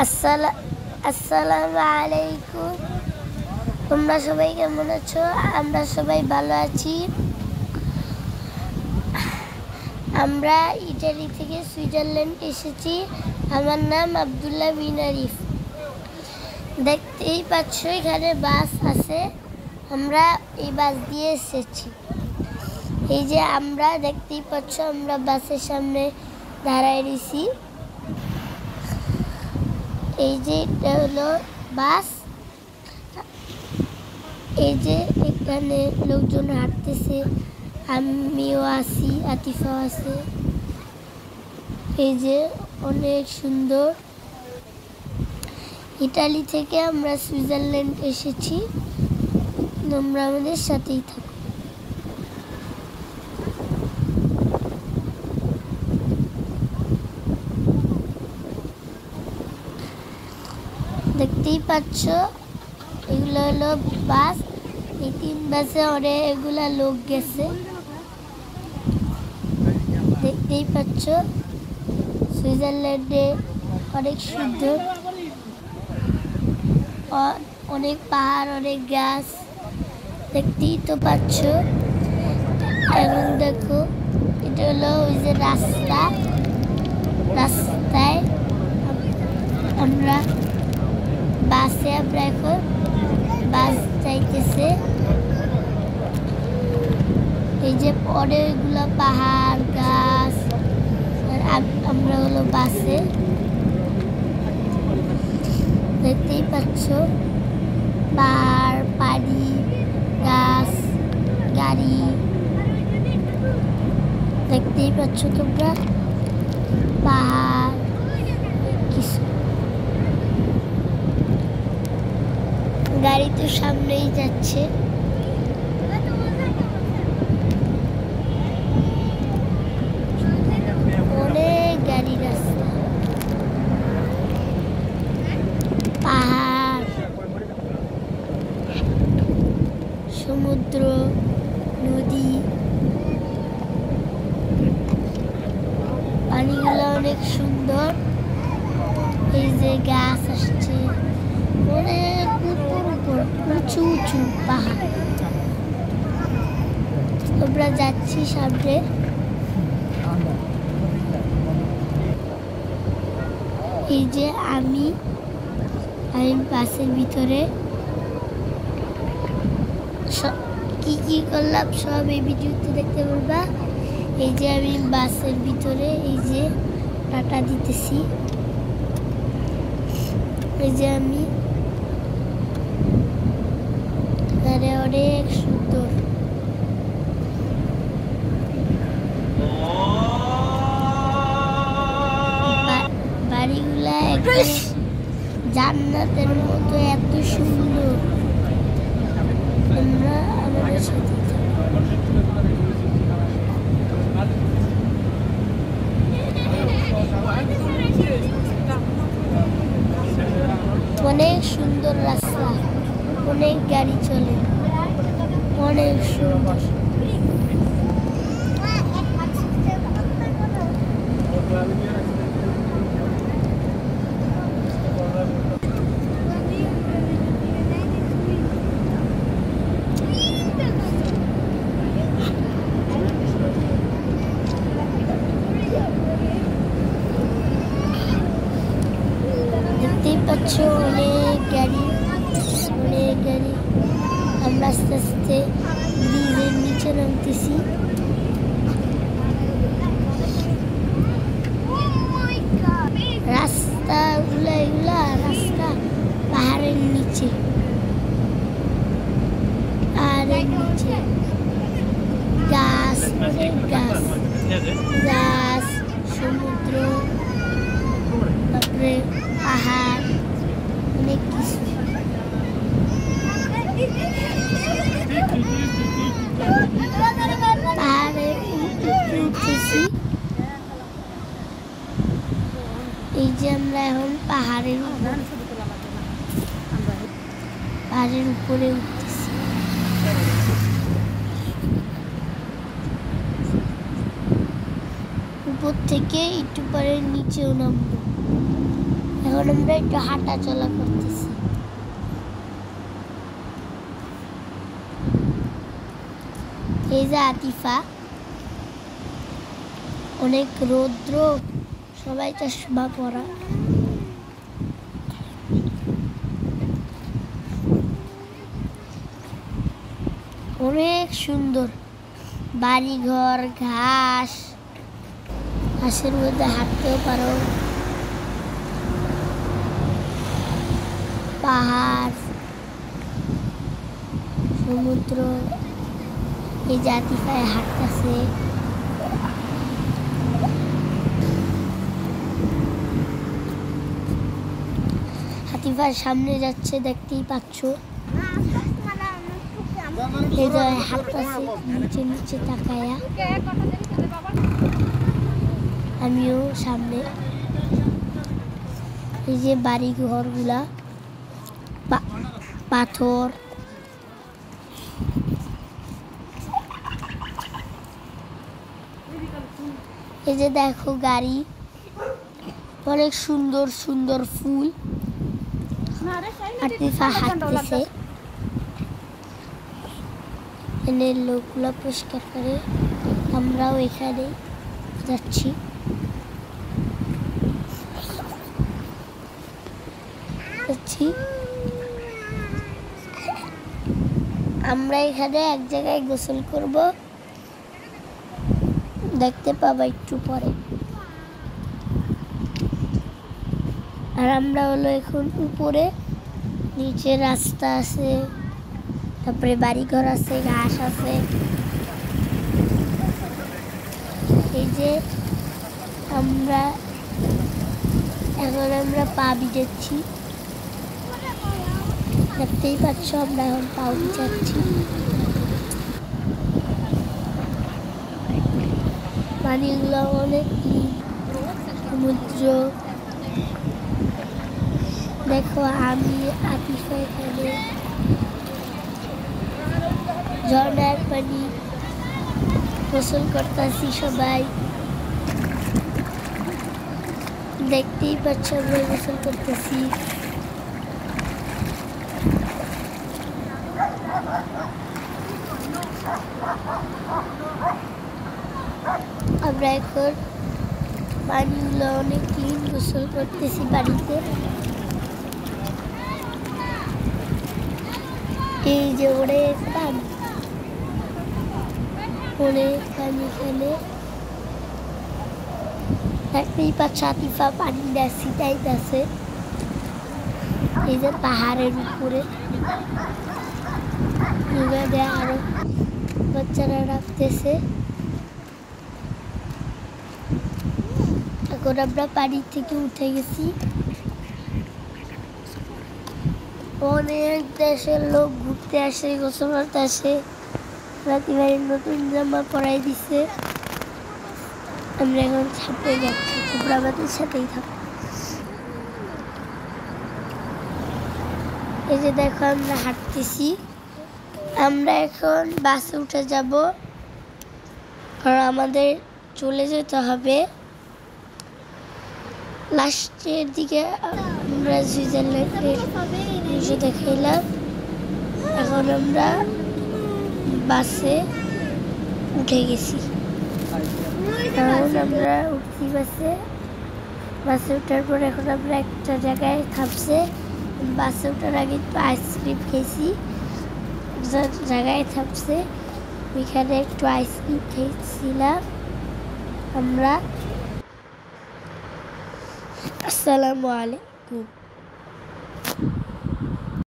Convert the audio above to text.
আসসালামু আলাইকুম। তোমরা সবাই কেমন আছো? আমরা সবাই ভালো আছি। আমরা ইটালি থেকে সুইজারল্যান্ড এসেছি। আমার নাম আব্দুল্লাহ বিন আরিফ। দেখতেই পাচ্ছ এখানে বাস আছে, আমরা এই বাস দিয়ে এসেছি। এই যে আমরা দেখতেই পাচ্ছ আমরা বাসের সামনে দাঁড়ায় রয়েছি। এই যে এটা হলো বাস। এই যে এখানে লোকজন হাঁটতেছে, আমিও আছি, আতিফাও আছে। এই যে অনেক সুন্দর। ইটালি থেকে আমরা সুইজারল্যান্ড এসেছি। তোমরা আমাদের সাথেই থাকো। দেখতেই পাচ্ছ এগুলো হলো বাস। এই 3 বাসে অনেকগুলা লোক গেছে। দেখতেই পাচ্ছ সুইজারল্যান্ডে অনেক সুন্দর, অনেক পাহাড়, অনেক গাছ দেখতেই তো পাচ্ছ। এবং দেখো এটা হলো ওই যে রাস্তায় আমরা বাসে আমরা এখন বাস যাইতেছে। এই যে অনেকগুলো পাহাড় গাছ, আর আমরা হলো বাসে। দেখতেই পাচ্ছ পাহাড়, পানি, গাছ, গাড়ি দেখতেই পাচ্ছ তোমরা। পাহাড় কিছু গাড়ি তো সামনেই যাচ্ছে। অনেক গাড়ি, রাস্তা, পাহাড়, সমুদ্র, নদী, পানিগুলো অনেক সুন্দর। এই যে গাছ আসছে, অনেক উঁচু উঁচু পাহাড়। আমরা যাচ্ছি সামনে। এই যে আমি বাসের ভিতরে কি করলাম সব এই ভিডিওতে দেখতে পারবা। এই যে আমি বাসের ভিতরে এই যে টাটা দিতেছি। এই যে আমি অনেক সুন্দর। বাড়িগুলা একদম জান্নাতের মতো, এত সুন্দর। তোমরা আমাদের সাথে অনেক সুন্দর রাস্তা, অনেক গাড়ি চলে, অনেক সুন্দর। দেখতেই পাচ্ছ অনেক গাড়ি, অনেক গাড়ি। আমরা আস্তে আস্তে ব্রিজের নিচে নামতেছি। রাস্তাগুলা এগুলা রাস্তা পাহাড়ের নিচে, পাহাড়ের নিচে গাছ, অনেক গাছ, গাছ, সমুদ্র, তারপরে পাহাড়, অনেক কিছু। পাহাড়ে উঠতেছি। এই যে আমরা এখন পাহাড়ের উপরে উঠতেছি। উপর থেকে একটু পরে নিচেও নামবো। এখন আমরা একটু হাঁটা চলা করতেছি। এই যে আতিফা, অনেক রৌদ্র, সবাই চশমা পরা। অনেক সুন্দর বাড়িঘর, ঘাস, ঘাসের মধ্যে হাঁটতেও পারো, পাহাড়, সমুদ্র। এই যে আতিফায় হাঁটতেছে। আতিফার সামনে যাচ্ছে, দেখতেই পাচ্ছ। এই যে হাঁটতেছে নিচে নিচে তাকায়া। আমিও সামনে। এই যে বাড়ি ঘরগুলা, পাথর। এই যে দেখো গাড়ি, অনেক সুন্দর সুন্দর ফুল। আতিফা হাঁটতেছে, এনে লোকগুলা পরিষ্কার করে। আমরাও এখানে যাচ্ছি। আমরা এখানে এক জায়গায় গোসল করব, দেখতে পাবো একটু পরে। আর আমরা হলো এখন উপরে, নিচে রাস্তা আছে, তারপরে বাড়িঘর আছে, ঘাস আছে। এই যে আমরা পা ভিজাচ্ছি, দেখতেই পাচ্ছ। আমরা এখন পাও ভিজাচ্ছি। পানিগুলো অনেক সমুদ্র। দেখো আমি আতিফা এখানে ঝর্ণার পানি গোসল করতেছি। সবাই দেখতেই পাচ্ছ, আমরা গোসল করতেছি। আমরা এখন পানিগুলো অনেক ক্লিন, গোসল করতেছি বাড়িতে। এই যে অনেক পানি, অনেক পানি এখানে। দেখতেই পাচ্ছ আতিফা পানি ছিটাইতেছে। এই যে পাহাড়ের উপরে আরো বাচ্চারা রাখতেছে। এখন আমরা পানি থেকে উঠে গেছি। অনেক দেশের লোক ঘুরতে আসে, গোসল করতে আসে। রাতিবাড়ির নতুন জামা পরাই দিছে। আমরা এখন ছাপে যাচ্ছি, তোমরা আমাদের সাথেই থাকো। এই যে দেখো আমরা হাঁটতেছি। আমরা এখন বাসে উঠে যাব, কারণ আমাদের চলে যেতে হবে। লাস্টের দিকে আমরা সুইজারল্যান্ডের দৃশ্য দেখাইলাম। এখন আমরা বাসে উঠে গেছি। এখন আমরা উঠছি বাসে ওঠার পর এখন আমরা একটা জায়গায় থামছে। বাসে ওঠার আগে একটু আইসক্রিম খেয়েছি, জায়গায় থামছে ওইখানে একটু আইসক্রিম খেয়েছিলাম আমরা। আসসালামু আলাইকুম।